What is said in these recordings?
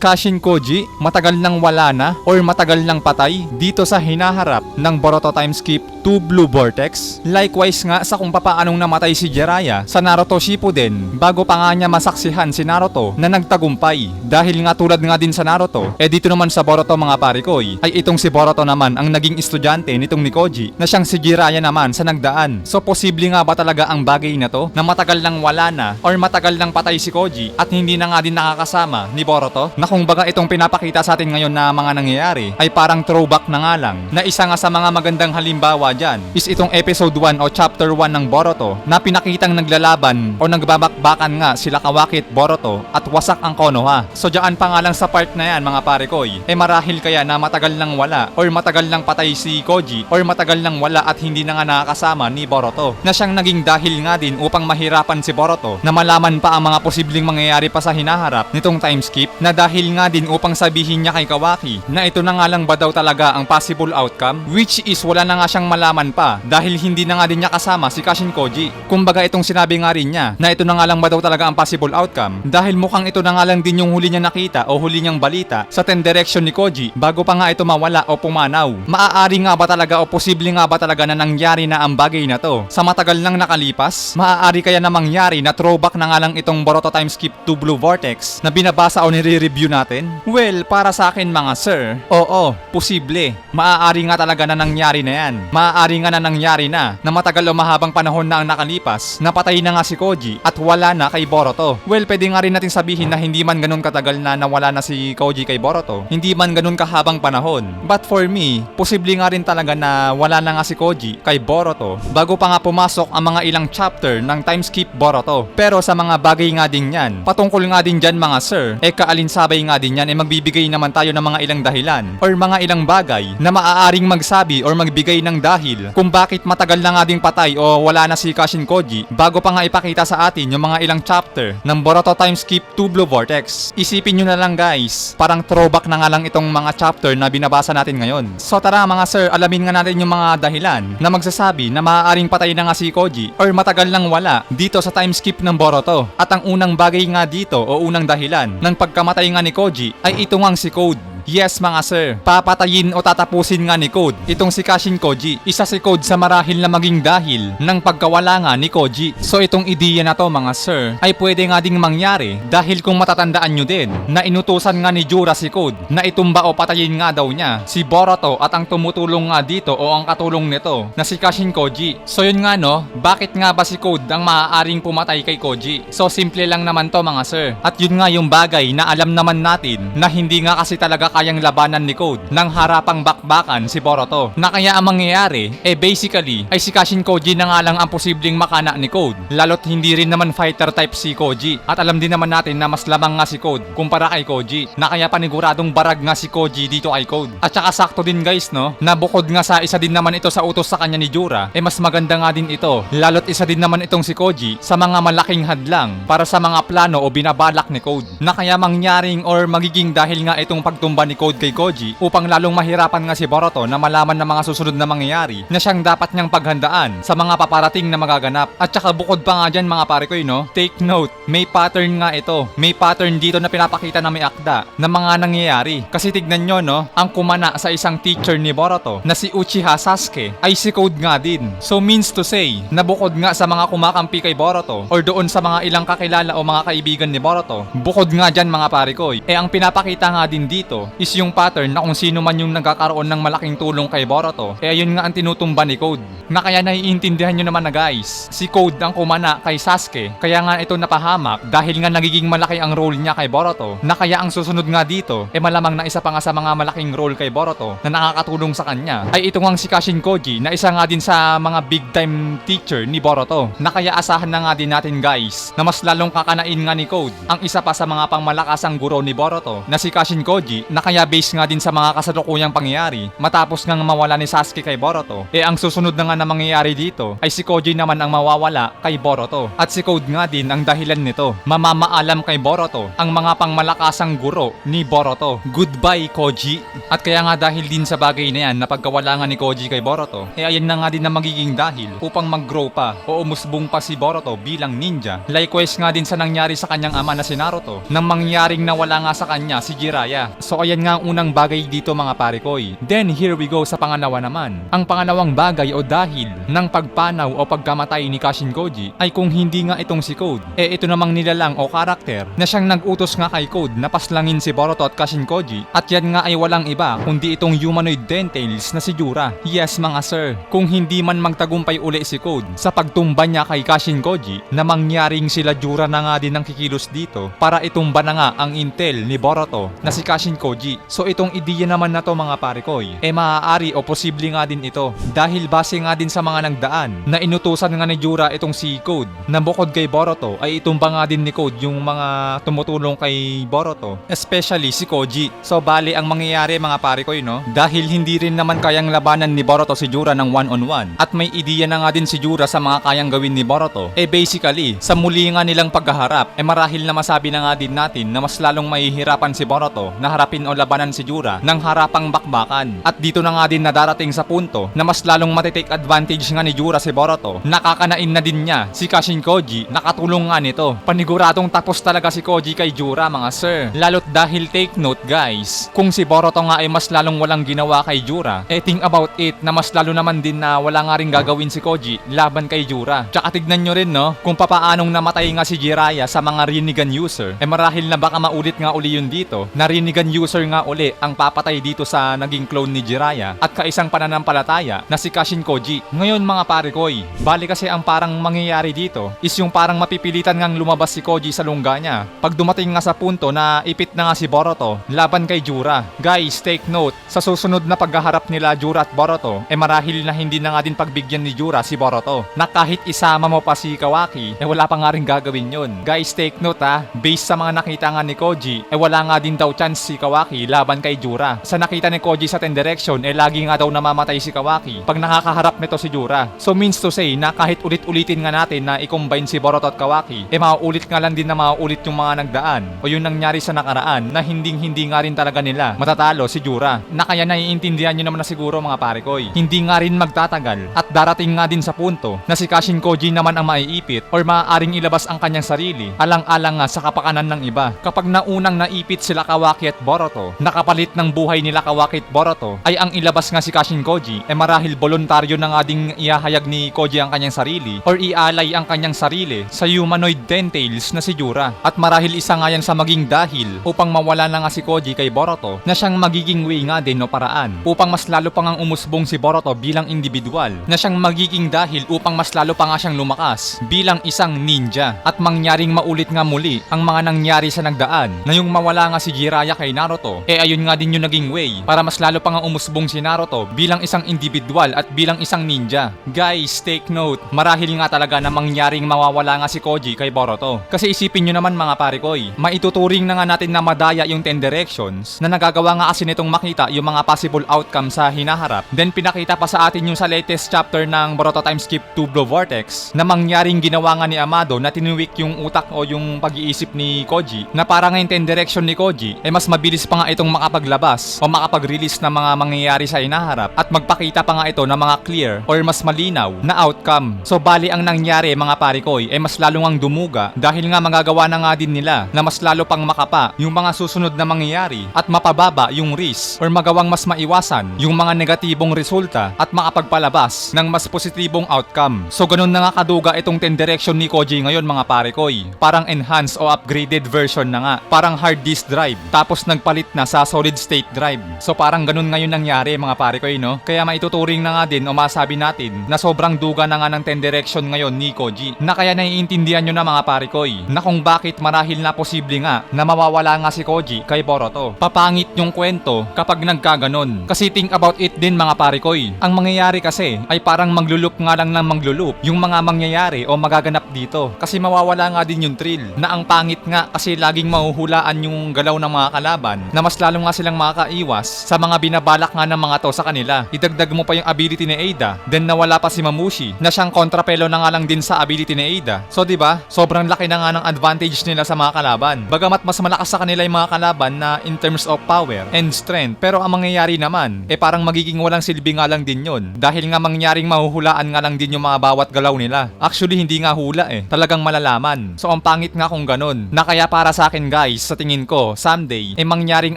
Kashin Koji matagal nang wala na or matagal nang patay dito sa hinaharap ng Boruto time skip 2 Blue Vortex. Likewise nga sa kung papaanong namatay si Jiraiya sa Naruto Shippuden bago pa nga niya masaksihan si Naruto na nagtagumpay. Dahil nga tulad nga din sa Naruto, dito naman sa Boruto mga parikoy, ay itong si Boruto naman ang naging estudyante nitong ni Koji na siyang si Jiraiya naman sa nagdaan. So posible nga ba talaga ang bagay na to na matagal nang wala na or matagal nang patay si Koji at hindi na nga din nakakasama ni Boruto? Na kung baga itong pinapakita sa atin ngayon na mga nangyayari ay parang throwback na nga lang. Na isa nga sa mga magandang halimbawa dyan is itong episode 1 o chapter 1 ng Boruto na pinakitang naglalaban o nagbabakbakan nga sila Kawaki at Boruto at wasak ang Konoha. So dyan pa nga lang sa part na yan mga parekoy, marahil kaya na matagal nang wala or matagal nang patay si Koji or matagal nang wala at hindi na nga nakakasama ni Boruto na siyang naging dahil nga din upang mahirapan si Boruto na malaman pa ang mga posibleng mangyayari pa sa hinaharap nitong time skip na dahil nga din upang sabihin niya kay Kawaki na ito na nga lang ba daw talaga ang possible outcome, which is wala na nga siyang malaman pa dahil hindi na nga din niya kasama si Kashin Koji. Kumbaga itong sinabi nga rin niya na ito na nga lang ba daw talaga ang possible outcome dahil mukhang ito na nga lang din yung huli niya nakita o huli niyang balita sa 10 direction ni Koji bago pa nga ito mawala o pumanaw. Maaari nga ba talaga o posible nga ba talaga na nangyari na ang bagay na to sa matagal nang nakalipas? Maaari kaya na mangyari na throwback na nga lang itong Boruto time skip 2 Blue Vortex na binabasa o nire-review natin? Well, para sa akin mga sir, oo, posible. Maaari nga talaga na nangyari na yan. Maaari nga na nangyari na matagal o mahabang panahon na ang nakalipas, napatay na nga si Koji at wala na kay Boruto. Well, pwede nga rin natin sabihin na hindi man ganun katagal na nawala na si Koji kay Boruto. Hindi man ganun kahabang panahon. But for me, posible nga rin talaga na wala na nga si Koji kay Boruto bago pa nga pumasok ang mga ilang chapter ng time skip Boruto. Pero sa mga bagay nga din yan, patungkol nga din dyan mga sir, kaalinsabay nga din yan magbibigay naman tayo ng mga ilang dahilan or mga ilang bagay na maaaring magsabi or magbigay ng dahil kung bakit matagal na nga ding patay o wala na si Kashin Koji bago pa nga ipakita sa atin yung mga ilang chapter ng Boruto time skip 2 Blue Vortex. Isipin nyo na lang guys, parang throwback na nga lang itong mga chapter na binabasa natin ngayon. So tara mga sir, alamin nga natin yung mga dahilan na magsasabi na maaaring patay na nga si Koji or matagal nang wala dito sa time skip ng Boruto. At ang unang bagay nga dito o unang dahilan ng pagkamatay nga ni Koji ay ito ngang si Code. Yes mga sir, papatayin o tatapusin nga ni Code itong si Kashin Koji. Isa si Code sa marahil na maging dahil ng pagkawala nga ni Koji. So itong ideya na to mga sir ay pwede nga ding mangyari dahil kung matatandaan nyo din na inutusan nga ni Jura si Code na itumba o patayin nga daw niya si Boruto at ang tumutulong nga dito o ang katulong nito na si Kashin Koji. So yun nga no, bakit nga ba si Code ang maaaring pumatay kay Koji? So simple lang naman to mga sir. At yun nga yung bagay na alam naman natin na hindi nga kasi talaga kayang labanan ni Code nang harapang bakbakan si Boruto. Na kaya ang mangyayari, basically, ay si Kashin Koji na nga lang ang posibleng makana ni Code. Lalo't hindi rin naman fighter type si Koji. At alam din naman natin na mas lamang nga si Code kumpara kay Koji. Na kaya paniguradong barag nga si Koji dito kay Code. At saka sakto din guys no, na bukod nga sa isa din naman ito sa utos sa kanya ni Jura, mas maganda nga din ito. Lalo't isa din naman itong si Koji sa mga malaking hadlang para sa mga plano o binabalak ni Code. Na kaya mangyaring or magiging dahil nga itong pagtumba ni Code kay Koji upang lalong mahirapan nga si Boruto na malaman ng mga susunod na mangyayari na siyang dapat niyang paghandaan sa mga paparating na magaganap. At saka bukod pa nga dyan mga pare ko no, take note, may pattern nga ito. May pattern dito na pinapakita na may akda na mga nangyayari. Kasi tignan nyo no, ang kumana sa isang teacher ni Boruto na si Uchiha Sasuke ay si Code nga din. So means to say, na bukod nga sa mga kumakampi kay Boruto or doon sa mga ilang kakilala o mga kaibigan ni Boruto, bukod nga dyan mga pare ko, ang pinapakita nga din dito is yung pattern na kung sino man yung nagkakaroon ng malaking tulong kay Boruto, ayun nga ang tinutumba ni Code. Na kaya naiintindihan nyo naman na guys, si Code ang kumana kay Sasuke, kaya nga ito napahamak dahil nga nagiging malaki ang role niya kay Boruto. Na kaya ang susunod nga dito, malamang na isa pa nga sa mga malaking role kay Boruto na nakakatulong sa kanya, ay ito nga si Kashin Koji na isa nga din sa mga big time teacher ni Boruto. Na kaya asahan na nga din natin guys, na mas lalong kakanain nga ni Code ang isa pa sa mga pangmalakasang guro ni Boruto na si Kashin Koji, na na kaya base nga din sa mga kasalukuyang pangyayari matapos ngang mawala ni Sasuke kay Boruto, ang susunod na nga na mangyayari dito ay si Koji naman ang mawawala kay Boruto. At si Code nga din ang dahilan nito. Mamamaalam kay Boruto ang mga pangmalakasang guro ni Boruto. Goodbye Koji. At kaya nga dahil din sa bagay na yan na pagkawala nga ni Koji kay Boruto, ayan na nga din na magiging dahil upang mag-grow pa o umusbong pa si Boruto bilang ninja. Likewise nga din sa nangyari sa kanyang ama na si Naruto nang mangyaring nawala nga sa kanya si Jiraiya. So ayan nga ang unang bagay dito mga parikoy. Then here we go sa pangalawa naman. Ang pangalawang bagay o dahil ng pagpanaw o pagkamatay ni Kashin Koji ay kung hindi nga itong si Code, ito namang nilalang o karakter na siyang nag-utos nga kay Code na paslangin si Boruto at Kashin Koji, at yan nga ay walang iba kundi itong humanoid DenTails na si Jura. Yes mga sir, kung hindi man magtagumpay uli si Code sa pagtumba niya kay Kashin Koji, na mangyaring sila Jura na nga din ang kikilos dito para itumba na nga ang intel ni Boruto na si Kashin Koji. So itong ideya naman na to mga parikoy, maaari o posible nga din ito dahil base nga din sa mga nagdaan na inutusan nga ni Jura itong si Code na bukod kay Boruto ay itumba nga din ni Code yung mga tumutulong kay Boruto, especially si Koji. So bali ang mangyayari mga parikoy no, dahil hindi rin naman kayang labanan ni Boruto si Jura ng one-on-one at may ideya na nga din si Jura sa mga kayang gawin ni Boruto, basically sa muli nga nilang paghaharap marahil na masabi na nga din natin na mas lalong mahihirapan si Boruto na harapin o labanan si Jura ng harapang bakbakan. At dito na nga din nadarating sa punto na mas lalong matitake advantage nga ni Jura si Boruto. Nakakanain na din niya si Kashin Koji, nakatulong nga nito. Paniguradong tapos talaga si Koji kay Jura mga sir. Lalo't dahil take note guys, kung si Boruto nga ay mas lalong walang ginawa kay Jura, think about it na mas lalo naman din na wala nga rin gagawin si Koji laban kay Jura. Tsaka tignan nyo rin no, kung papaanong namatay nga si Jiraiya sa mga Rinnegan user, marahil na baka maulit nga uli yun dito, na Rinnegan user nga uli ang papatay dito sa naging clone ni Jiraiya at kaisang pananampalataya na si Kashin Koji. Ngayon mga parikoy, bali kasi ang parang mangyayari dito is yung parang mapipilitan ngang lumabas si Koji sa lungga niya pag dumating nga sa punto na ipit na nga si Boruto laban kay Jura. Guys, take note, sa susunod na paghaharap nila Jura at Boruto, marahil na hindi na nga din pagbigyan ni Jura si Boruto, na kahit isama mo pa si Kawaki, wala pa nga rin gagawin yun. Guys, take note based sa mga nakita nga ni Koji, wala nga din daw chance si Kawaki laban kay Jura. Sa nakita ni Koji sa Ten Direction, lagi nga daw namamatay si Kawaki pag nakakaharap nito si Jura. So means to say na kahit ulit-ulitin nga natin na i-combine si Boruto at Kawaki, mauulit nga lang din na mauulit yung mga nagdaan o yung nangyari sa nakaraan na hindi nga rin talaga nila matatalo si Jura. Na kaya naiintindihan nyo naman na siguro mga parikoy, hindi nga rin magtatagal at darating nga din sa punto na si Kashin Koji naman ang maiipit or maaaring ilabas ang kanyang sarili alang-alang nga sa kapakanan ng iba. Kapag naunang naipit sila Kawaki at Boruto, nakapalit ng buhay nila Kawaki at Boruto, ay ang ilabas nga si Kashin Koji marahil voluntaryo na nga ding ihahayag ni Koji ang kanyang sarili or ialay ang kanyang sarili sa humanoid DenTails na si Jura. At marahil isa nga yan sa maging dahil upang mawala na nga si Koji kay Boruto, na siyang magiging way nga din o paraan upang mas lalo pa ngang umusbong si Boruto bilang individual, na siyang magiging dahil upang mas lalo pa nga siyang lumakas bilang isang ninja at mangyaring maulit nga muli ang mga nangyari sa nagdaan na yung mawala nga si Jiraiya kay Naruto, ayun nga din yung naging way para mas lalo pa nga umusbong si Naruto bilang isang individual at bilang isang ninja. Guys, take note, marahil nga talaga na mangyaring mawawala nga si Koji kay Boruto. Kasi isipin nyo naman mga parikoy, maituturing na nga natin na madaya yung Ten Directions na nagagawa nga kasi nitong makita yung mga possible outcome sa hinaharap. Then pinakita pa sa atin yung sa latest chapter ng Boruto Time Skip 2 Blue Vortex na mangyaring ginawa nga ni Amado na tinuwik yung utak o yung pag-iisip ni Koji, na para nga yung Ten Direction ni Koji mas mabilis pa nga itong makapaglabas o makapag-release ng mga mangyayari sa hinaharap at magpakita pa nga ito ng mga clear or mas malinaw na outcome. So bali ang nangyari mga parikoy mas lalo ngang dumuga dahil nga magagawa na nga din nila na mas lalo pang makapa yung mga susunod na mangyayari at mapababa yung risk or magawang mas maiwasan yung mga negatibong resulta at makapagpalabas ng mas positibong outcome. So ganun na nga kaduga itong Ten Direction ni Koji ngayon mga parikoy. Parang enhanced o upgraded version na nga. Parang hard disk drive tapos nagpalit na sa solid state drive. So parang ganun ngayon nangyari mga parikoy no. Kaya maituturing na nga din o masabi natin na sobrang duga na nga ng Ten Direction ngayon ni Koji. Na kaya naiintindihan nyo na mga parikoy na kung bakit marahil na posible nga na mawawala nga si Koji kay Boruto. Papangit yung kwento kapag nagkaganon. Kasi think about it din mga parikoy. Ang mangyayari kasi ay parang maglulup nga lang ng maglulup yung mga mangyayari o magaganap dito. Kasi mawawala nga din yung thrill na ang pangit nga kasi laging mahuhulaan yung galaw ng mga kalaban na mas lalo nga silang makakaiwas sa mga binabalak nga ng mga to sa kanila. Idagdag mo pa yung ability ni Ada, then nawala pa si Mamushi na siyang kontrapelo na nga lang din sa ability ni Ada. So 'di ba? Sobrang laki na nga ng advantage nila sa mga kalaban. Bagamat mas malakas sa kanila yung mga kalaban na in terms of power and strength, pero ang mangyayari naman parang magiging walang silbi nga lang din yun. Dahil nga mangyaring mahuhulaan nga lang din yung mga bawat galaw nila. Actually hindi nga hula talagang malalaman. So ang pangit nga kung ganun. Na kaya para sa akin guys, sa tingin ko, someday, mangyaring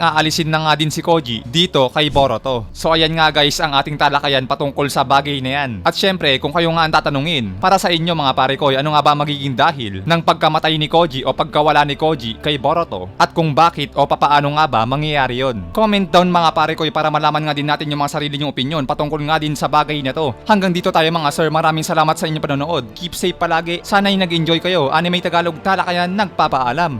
aalisin na nga din si Koji dito kay Boruto. So ayan nga guys ang ating talakayan patungkol sa bagay na yan. At syempre, kung kayo nga ang tatanungin, para sa inyo mga pare ko, ano nga ba magiging dahil ng pagkamatay ni Koji o pagkawala ni Koji kay Boruto? At kung bakit o papaano nga ba mangyayari yon? Comment down mga pare ko para malaman nga din natin yung mga sarili nyong opinion patungkol nga din sa bagay na to. Hanggang dito tayo mga sir, maraming salamat sa inyong panonood. Keep safe palagi. Sana'y nag-enjoy kayo. Anime Tagalog Talakayan nagpapaalam.